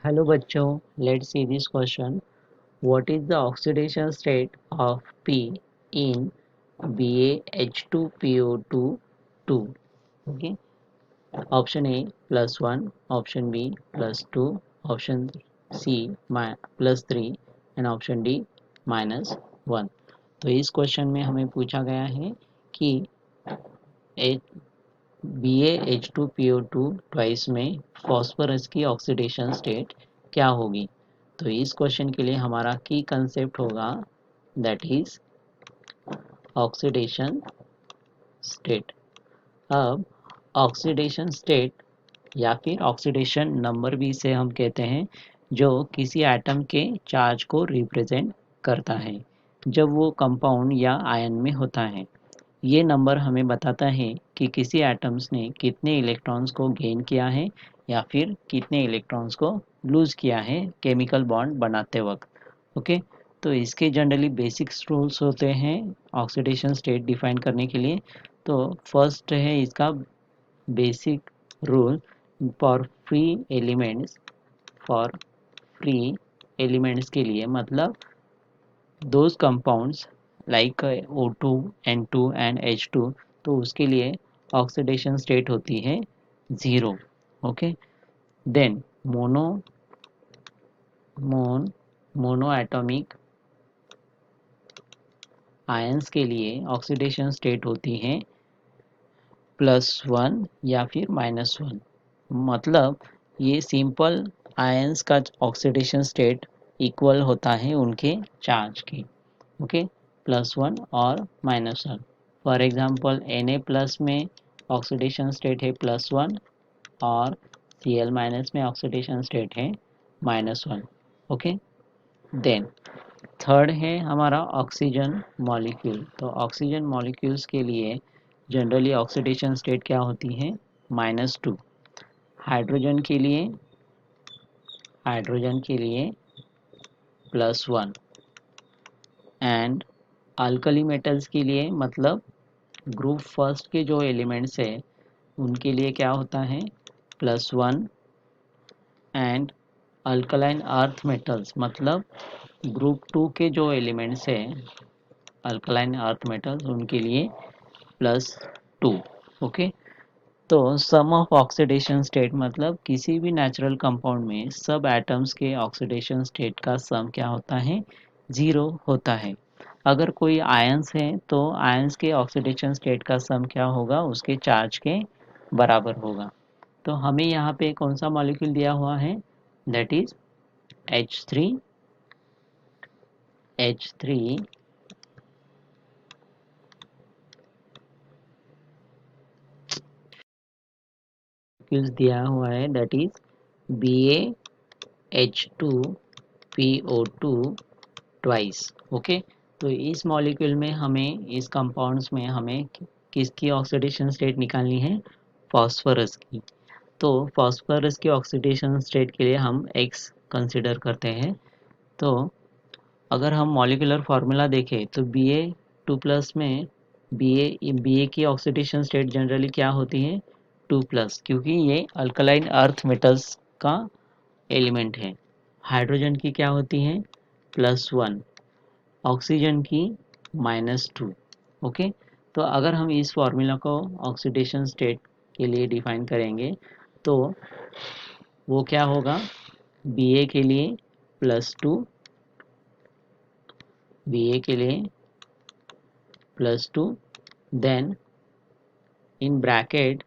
Hello बच्चों, let's see this question. What is the oxidation state of P in BaH2PO2 2? Okay. Option A +1, option B +2, option C +3 and option D -1. तो इस question में हमें पूछा गया है कि BaH2PO2 ट्वाइस में फॉस्फोरस की ऑक्सीडेशन स्टेट क्या होगी। तो इस क्वेश्चन के लिए हमारा की कंसेप्ट होगा दैट इज ऑक्सीडेशन स्टेट। अब ऑक्सीडेशन स्टेट या फिर ऑक्सीडेशन नंबर भी इसे हम कहते हैं, जो किसी एटम के चार्ज को रिप्रेजेंट करता है जब वो कंपाउंड या आयन में होता है। ये नंबर हमें बताता है कि किसी एटम्स ने कितने इलेक्ट्रॉन्स को गेन किया है या फिर कितने इलेक्ट्रॉन्स को लूज किया है केमिकल बॉन्ड बनाते वक्त। ओके, तो इसके जनरली बेसिक्स रूल्स होते हैं ऑक्सीडेशन स्टेट डिफाइन करने के लिए। तो फर्स्ट है इसका basic rule for free elements. For free elements के लिए मतलब those compounds like O2, N2 and H2, तो उसके लिए ऑक्सीडेशन स्टेट होती है 0। Okay, then monoatomic ions के लिए ऑक्सीडेशन स्टेट होती है +1 या फिर -1। मतलब ये सिंपल आयंस का ऑक्सीडेशन स्टेट इक्वल होता है उनके चार्ज के। ओके, +1 और -1। फॉर एग्जांपल Na+ में ऑक्सीडेशन स्टेट है +1 और Cl- में ऑक्सीडेशन स्टेट है -1। ओके, देन थर्ड है हमारा ऑक्सीजन मॉलिक्यूल। तो ऑक्सीजन मॉलिक्यूल्स के लिए जनरली ऑक्सीडेशन स्टेट क्या होती है -2। हाइड्रोजन के लिए +1 एंड अल्कली मेटल्स के लिए मतलब ग्रुप फर्स्ट के जो एलिमेंट्स है उनके लिए क्या होता है +1 एंड अल्कलाइन अर्थ मेटल्स मतलब ग्रुप टू के जो एलिमेंट्स है अल्कलाइन अर्थ मेटल्स उनके लिए +2। ओके, तो सम ऑफ ऑक्सीडेशन स्टेट मतलब किसी भी नेचुरल कंपाउंड में सब एटम्स के ऑक्सीडेशन स्टेट का सम क्या होता है 0 होता है। अगर कोई आयंस है तो आयंस के ऑक्सीडेशन स्टेट का सम क्या होगा उसके चार्ज के बराबर होगा। तो हमें यहाँ पे कौन सा मॉलिक्यूल दिया हुआ है दैट इज H3 दिया हुआ है that is BaH2PO2 twice. Okay, तो इस मॉलिक्यूल में हमें इस कंपाउंड्स में हमें किसकी ऑक्सीडेशन स्टेट निकालनी है फॉस्फोरस की। तो फॉस्फोरस की ऑक्सीडेशन स्टेट के लिए हम X कंसिडर करते हैं। तो अगर हम मॉलिक्यूलर फार्मूला देखें तो Ba2+ में Ba की ऑक्सीडेशन स्टेट जनरली क्या होती है 2+, क्योंकि ये अल्कलाइन अर्थ मेटल्स का एलिमेंट है। हाइड्रोजन की क्या होती है +1, ऑक्सीजन की -2। ओके, तो अगर हम इस फार्मूला को ऑक्सीडेशन स्टेट के लिए डिफाइन करेंगे तो वो क्या होगा Ba के लिए +2, Ba के लिए +2, देन इन ब्रैकेट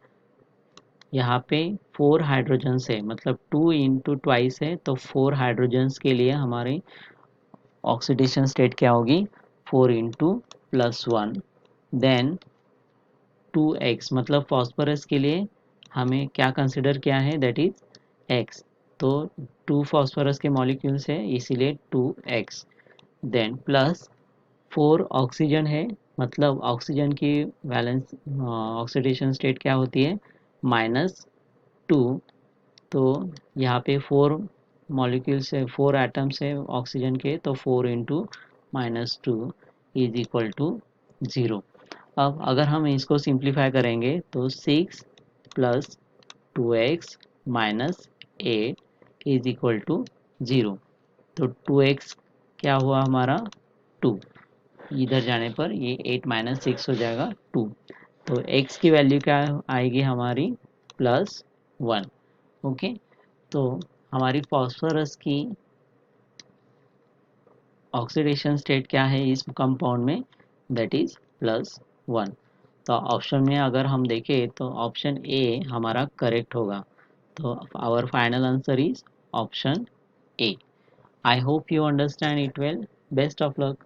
यहाँ पे 4 हाइड्रोजन्स है मतलब 2 इंटू ट्वाइस है, तो 4 हाइड्रोजन्स के लिए हमारी ऑक्सीडेशन स्टेट क्या होगी 4 इंटू +1, देन 2x मतलब फॉस्फोरस के लिए हमें क्या कंसिडर किया है दैट इज x। तो 2 फॉस्फोरस के मॉलिक्यूल्स है इसीलिए 2x, देन प्लस 4 ऑक्सीजन है मतलब ऑक्सीजन की वैलेंस ऑक्सीडेशन स्टेट क्या होती है -2। तो यहाँ पे 4 मॉलिक्यूल्स है 4 एटम्स है ऑक्सीजन के, तो 4 इंटू -2 इज इक्वल टू 0। अब अगर हम इसको सिंप्लीफाई करेंगे तो 6 + 2x - 8 इज इक्वल टू 0। तो 2x क्या हुआ हमारा 2, इधर जाने पर ये 8 माइनस 6 हो जाएगा 2। तो x की वैल्यू क्या आएगी हमारी +1। ओके, तो हमारी फॉस्फोरस की ऑक्सीडेशन स्टेट क्या है इस कंपाउंड में, दैट इज +1। तो ऑप्शन में अगर हम देखें तो ऑप्शन ए हमारा करेक्ट होगा। तो our final answer is option A. I hope you understand it well. Best of luck.